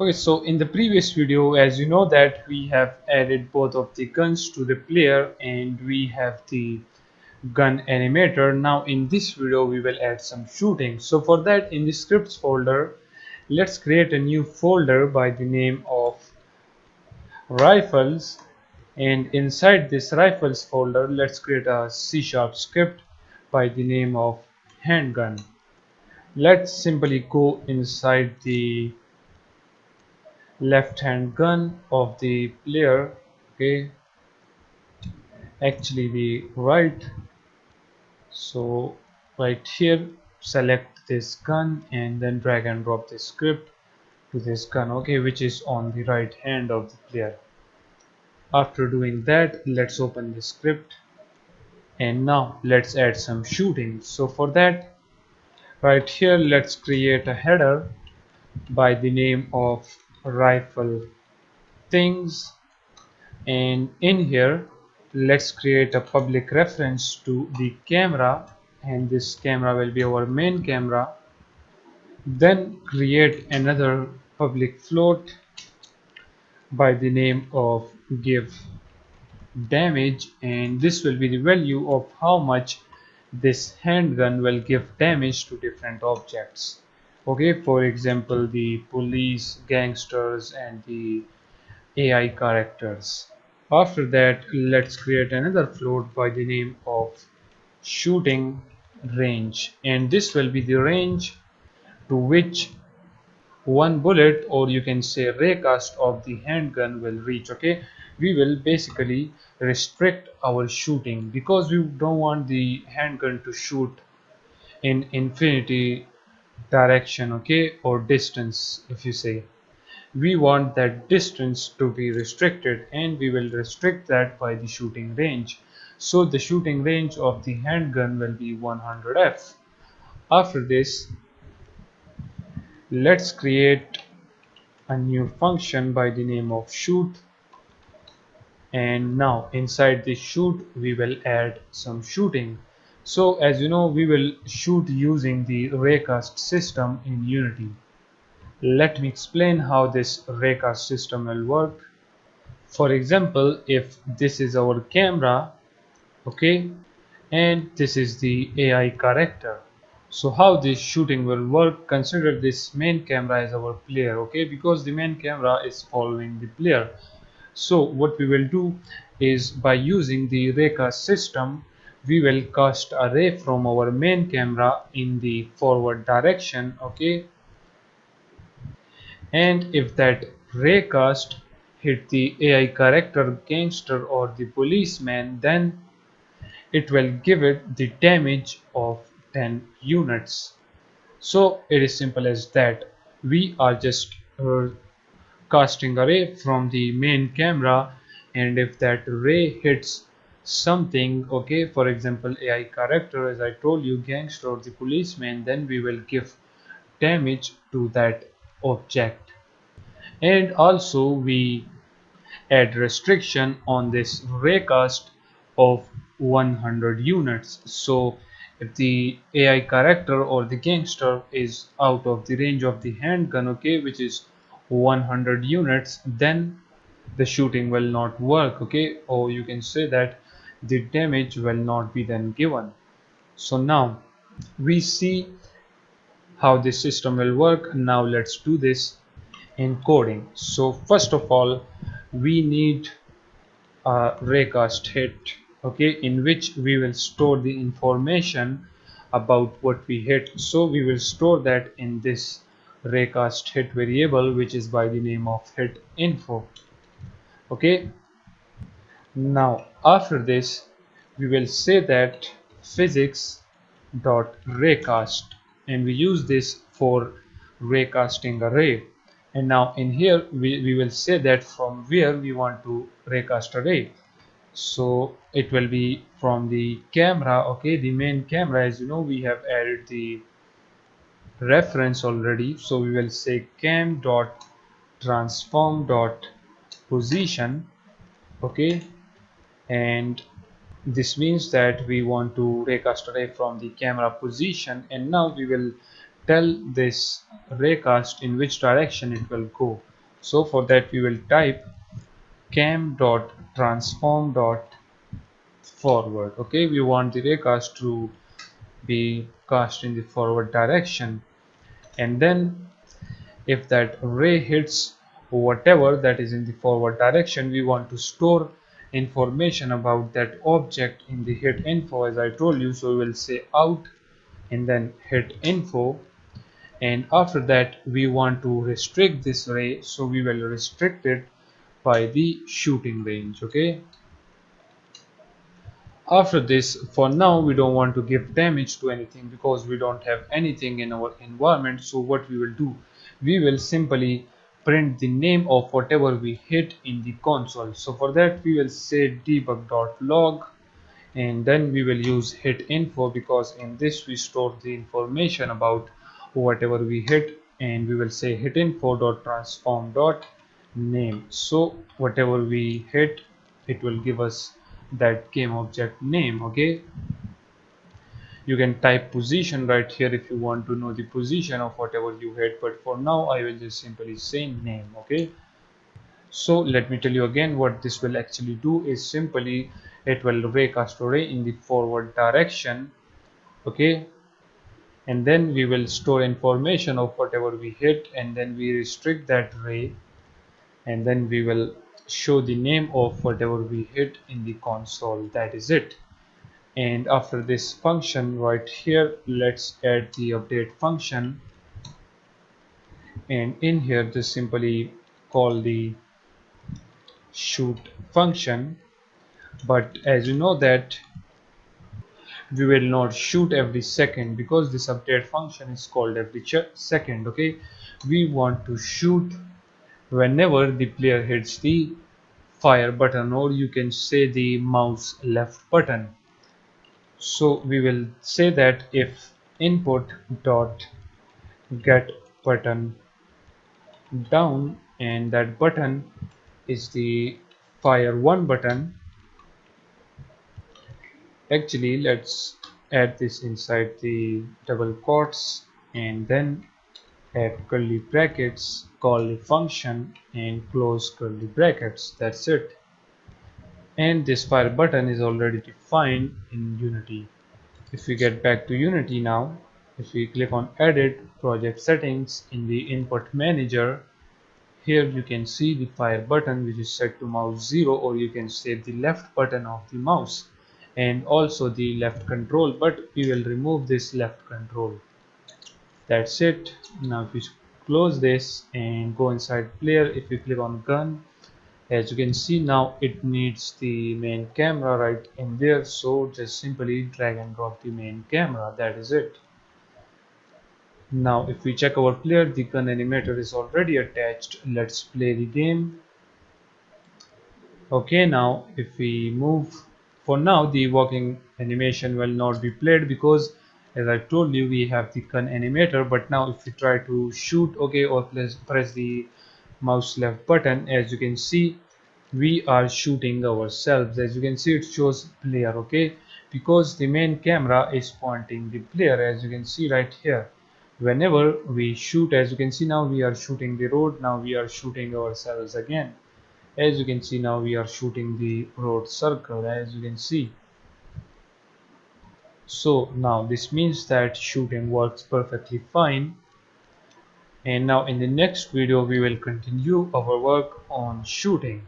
Okay, so in the previous video, as you know that we have added both of the guns to the player and we have the gun animator. Now in this video we will add some shooting. So for that, in the scripts folder, let's create a new folder by the name of rifles, and inside this rifles folder let's create a C# script by the name of handgun. Let's simply go inside the left hand gun of the player, okay, actually the right. So right here, select this gun and then drag and drop this script to this gun, okay, which is on the right hand of the player. After doing that, let's open the script and now let's add some shooting. So for that, right here, let's create a header by the name of rifle things, and in here let's create a public reference to the camera, and this camera will be our main camera. Then create another public float by the name of give damage, and this will be the value of how much this handgun will give damage to different objects, okay, for example the police, gangsters and the AI characters. After that, let's create another float by the name of shooting range, and this will be the range to which one bullet, or you can say raycast, of the handgun will reach. Okay, we will basically restrict our shooting because we don't want the handgun to shoot in infinity direction, okay, or distance. If you say we want that distance to be restricted, and we will restrict that by the shooting range. So the shooting range of the handgun will be 100f. After this, let's create a new function by the name of shoot, and now inside this shoot we will add some shooting. So as you know, we will shoot using the raycast system in Unity. Let me explain how this raycast system will work. For example, if this is our camera, okay, and this is the AI character, so how this shooting will work, consider this main camera as our player, okay, because the main camera is following the player. So what we will do is, by using the raycast system, we will cast a ray from our main camera in the forward direction, okay, and if that raycast hit the AI character, gangster or the policeman, then it will give it the damage of 10 units. So it is simple as that. We are just casting a ray from the main camera, and if that ray hits something, okay, for example AI character, as I told you, gangster or the policeman, then we will give damage to that object. And also we add restriction on this raycast of 100 units. So if the AI character or the gangster is out of the range of the handgun, okay, which is 100 units, then the shooting will not work, okay, or you can say that the damage will not be then given. So now we see how this system will work. Now let's do this in coding. So first of all, we need a raycast hit, okay, in which we will store the information about what we hit. So we will store that in this raycast hit variable, which is by the name of hit info, okay. Now after this, we will say that physics dot raycast, and we use this for raycasting array. And now in here we will say that from where we want to raycast array. So it will be from the camera, okay, the main camera. As you know, we have added the reference already, so we will say cam dot transform dot position, okay, and this means that we want to raycast array from the camera position. And now we will tell this raycast in which direction it will go. So for that we will type cam.transform.forward. Okay, we want the raycast to be cast in the forward direction, and then if that ray hits whatever that is in the forward direction, we want to store information about that object in the hit info as I told you. So we will say out and then hit info, and after that we want to restrict this ray, so we will restrict it by the shooting range. Okay, after this, for now we don't want to give damage to anything because we don't have anything in our environment. So what we will do, we will simply print the name of whatever we hit in the console. So for that we will say debug.log, and then we will use hit info because in this we store the information about whatever we hit, and we will say hit info.transform.name. So whatever we hit, it will give us that game object name. Okay, you can type position right here if you want to know the position of whatever you hit, but for now I will just simply say name. Okay, so let me tell you again what this will actually do is simply it will raycast array in the forward direction. Okay, and then we will store information of whatever we hit, and then we restrict that ray, and then we will show the name of whatever we hit in the console. That is it. And after this function right here, let's add the update function, and in here just simply call the shoot function. But as you know that we will not shoot every second because this update function is called every second. Okay, we want to shoot whenever the player hits the fire button, or you can say the mouse left button. So we will say that if input dot get button down, and that button is the fire 1 button. Actually, let's add this inside the double quotes, and then add curly brackets, call the function and close curly brackets. That's it. And this fire button is already defined in Unity. If we get back to Unity now, if we click on edit project settings in the input manager, here you can see the fire button which is set to mouse 0, or you can say the left button of the mouse, and also the left control, but we will remove this left control. That's it. Now if we close this and go inside player, if you click on gun, as you can see now it needs the main camera right in there, so just simply drag and drop the main camera. That is it. Now if we check our player, the gun animator is already attached. Let's play the game. Okay, now if we move, for now the walking animation will not be played because as I told you we have the gun animator. But now if we try to shoot, okay, or press the mouse left button, as you can see we are shooting ourselves. As you can see it shows player, okay, because the main camera is pointing the player, as you can see right here. Whenever we shoot, as you can see now we are shooting the road, now we are shooting ourselves again. As you can see now we are shooting the road circle, as you can see. So now this means that shooting works perfectly fine, and now in the next video we will continue our work on shooting.